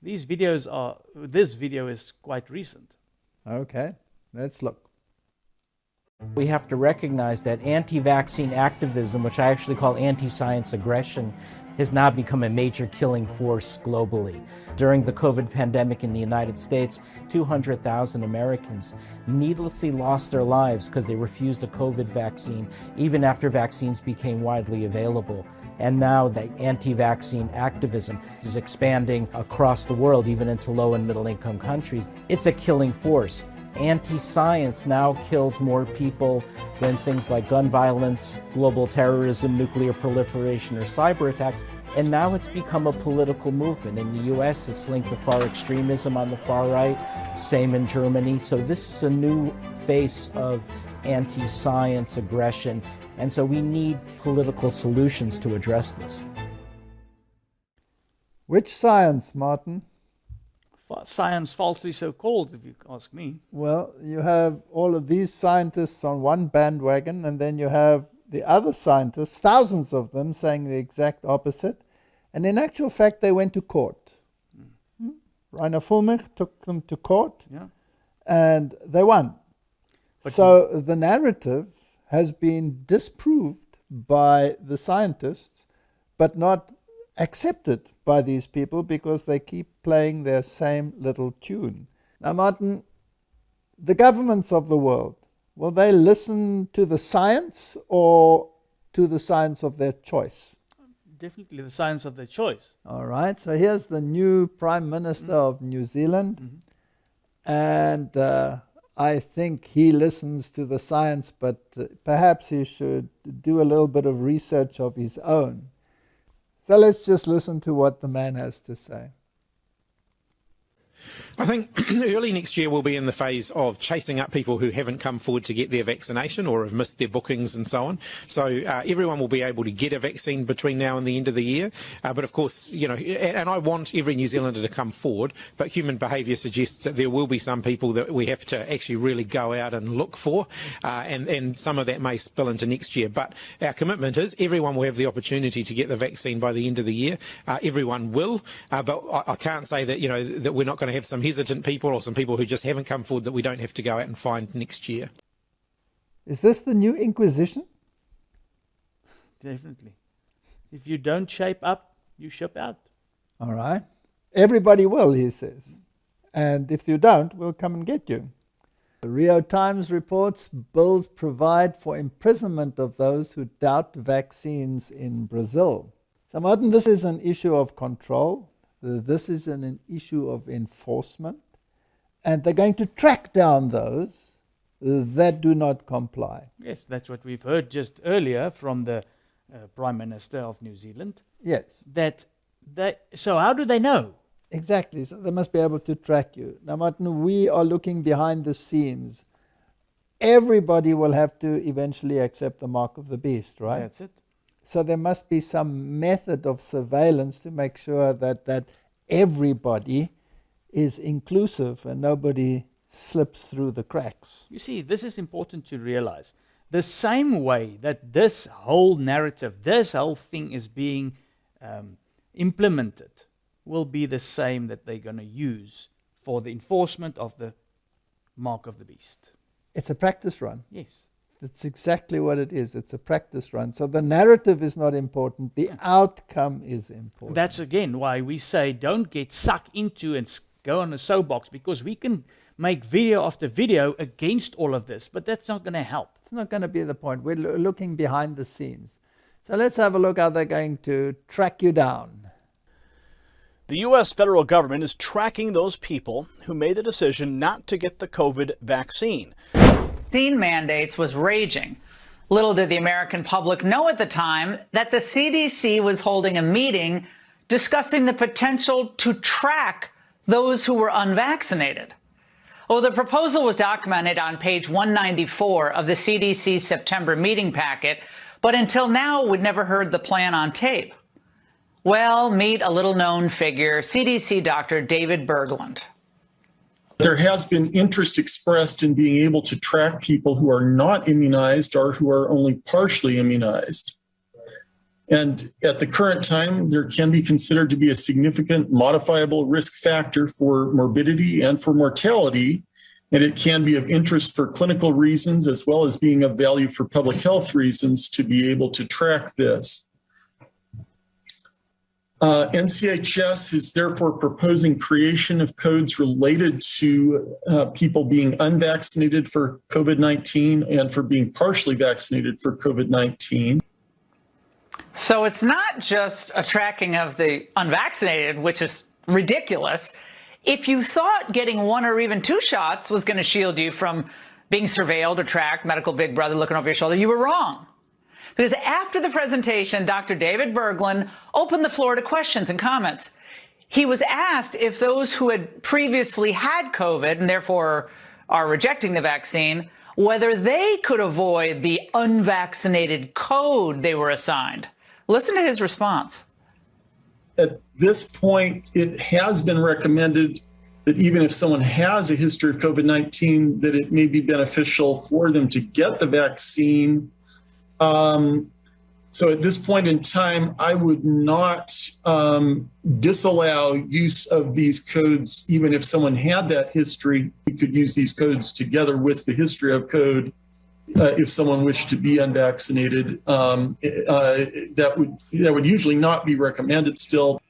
This video is quite recent. Okay, let's look. We have to recognize that anti-vaccine activism, which I actually call anti-science aggression, has now become a major killing force globally. During the COVID pandemic in the United States, 200,000 Americans needlessly lost their lives because they refused a COVID vaccine, even after vaccines became widely available. And now the anti-vaccine activism is expanding across the world, even into low and middle income countries. It's a killing force. Anti-science now kills more people than things like gun violence, global terrorism, nuclear proliferation, or cyber attacks. And now it's become a political movement. In the US, it's linked to far extremism on the far right, same in Germany. So this is a new face of anti-science aggression. And so we need political solutions to address this. Which science, Martin? Science falsely so called, if you ask me. Well, you have all of these scientists on one bandwagon, and then you have the other scientists, thousands of them, saying the exact opposite. And in actual fact, they went to court. Rainer Fulmich took them to court, and they won. But so the narrative has been disproved by the scientists, but not accepted by these people because they keep playing their same little tune. Now, Martin, the governments of the world, will they listen to the science or to the science of their choice? Definitely the science of their choice. All right, so here's the new Prime Minister of New Zealand, and I think he listens to the science, but perhaps he should do a little bit of research of his own. So let's just listen to what the man has to say. I think early next year we'll be in the phase of chasing up people who haven't come forward to get their vaccination or have missed their bookings and so on. So everyone will be able to get a vaccine between now and the end of the year. But of course, you know, and I want every New Zealander to come forward, but human behaviour suggests that there will be some people that we have to actually really go out and look for, and some of that may spill into next year. But our commitment is everyone will have the opportunity to get the vaccine by the end of the year. Everyone will, but I can't say that, you know, that we're not going to have some hesitant people or some people who just haven't come forward that we don't have to go out and find next year. Is this the new Inquisition? Definitely. If you don't shape up, you ship out. All right. Everybody will, he says. And if you don't, we'll come and get you. The Rio Times reports bills provide for imprisonment of those who doubt vaccines in Brazil. So, Martin, this is an issue of control. This is an issue of enforcement, and they're going to track down those that do not comply. Yes, that's what we've heard just earlier from the Prime Minister of New Zealand. Yes. So how do they know? Exactly, so they must be able to track you. Now, Martin, we are looking behind the scenes. Everybody will have to eventually accept the mark of the beast, right? That's it. So there must be some method of surveillance to make sure that everybody is inclusive and nobody slips through the cracks. You see, this is important to realize. The same way that this whole narrative, this whole thing is being implemented, will be the same that they're going to use for the enforcement of the mark of the beast. It's a practice run. Yes. That's exactly what it is. It's a practice run. So the narrative is not important. The outcome is important. That's again why we say don't get sucked into and go on a soapbox, because we can make video after video against all of this, but that's not going to help. It's not going to be the point. We're looking behind the scenes. So let's have a look how they're going to track you down. The U.S. federal government is tracking those people who made the decision not to get the COVID vaccine. Vaccine mandates was raging. Little did the American public know at the time that the CDC was holding a meeting discussing the potential to track those who were unvaccinated. Well, the proposal was documented on page 194 of the CDC's September meeting packet, but until now, we'd never heard the plan on tape. Well, meet a little-known figure, CDC Dr. David Bergland. There has been interest expressed in being able to track people who are not immunized or who are only partially immunized. And at the current time, there can be considered to be a significant modifiable risk factor for morbidity and for mortality. And it can be of interest for clinical reasons as well as being of value for public health reasons to be able to track this. NCHS is therefore proposing creation of codes related to people being unvaccinated for COVID-19 and for being partially vaccinated for COVID-19. So it's not just a tracking of the unvaccinated, which is ridiculous. If you thought getting 1 or even 2 shots was going to shield you from being surveilled or tracked, medical big brother looking over your shoulder, you were wrong. Because after the presentation, Dr. David Berglund opened the floor to questions and comments. He was asked if those who had previously had COVID and therefore are rejecting the vaccine, whether they could avoid the unvaccinated code they were assigned. Listen to his response. At this point, it has been recommended that even if someone has a history of COVID-19, that it may be beneficial for them to get the vaccine. So at this point in time, I would not disallow use of these codes, even if someone had that history. You could use these codes together with the history of code if someone wished to be unvaccinated. That would usually not be recommended still.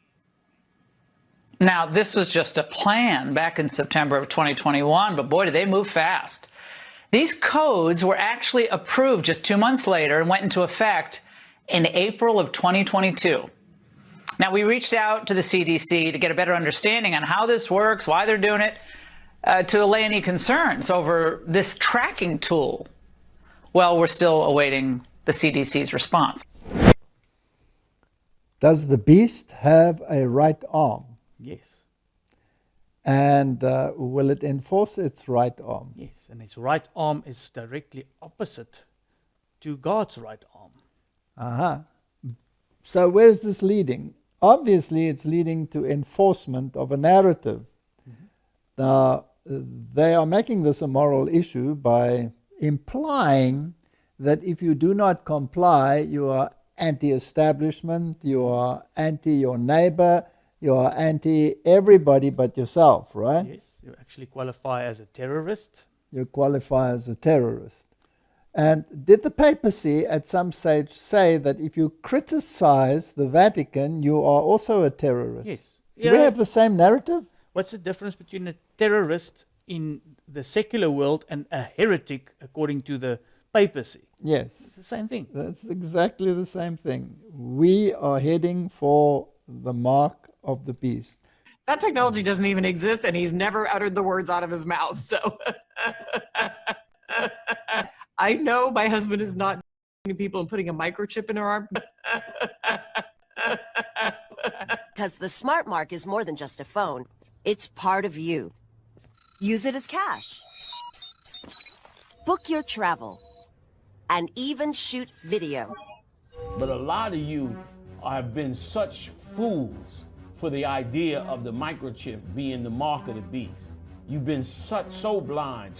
Now, this was just a plan back in September of 2021, but boy, did they move fast. These codes were actually approved just 2 months later and went into effect in April of 2022. Now, we reached out to the CDC to get a better understanding on how this works, why they're doing it, to allay any concerns over this tracking tool. Well, we're still awaiting the CDC's response. Does the beast have a right arm? Yes. And will it enforce its right arm? Yes, and its right arm is directly opposite to God's right arm. So where is this leading? Obviously, it's leading to enforcement of a narrative. Now, they are making this a moral issue by implying that if you do not comply, you are anti-establishment, you are anti your neighbor, you are anti-everybody but yourself, right? Yes, you actually qualify as a terrorist. You qualify as a terrorist. And did the papacy at some stage say that if you criticize the Vatican, you are also a terrorist? Yes. Do we have the same narrative? What's the difference between a terrorist in the secular world and a heretic according to the papacy? Yes. It's the same thing. That's exactly the same thing. We are heading for the mark of the beast. That technology doesn't even exist, and he's never uttered the words out of his mouth. So I know my husband is not people and putting a microchip in her arm. Because the Smart Mark is more than just a phone. It's part of you. Use it as cash. Book your travel. And even shoot video. But a lot of you have been such fools for the idea of the microchip being the mark of the beast. You've been so blind to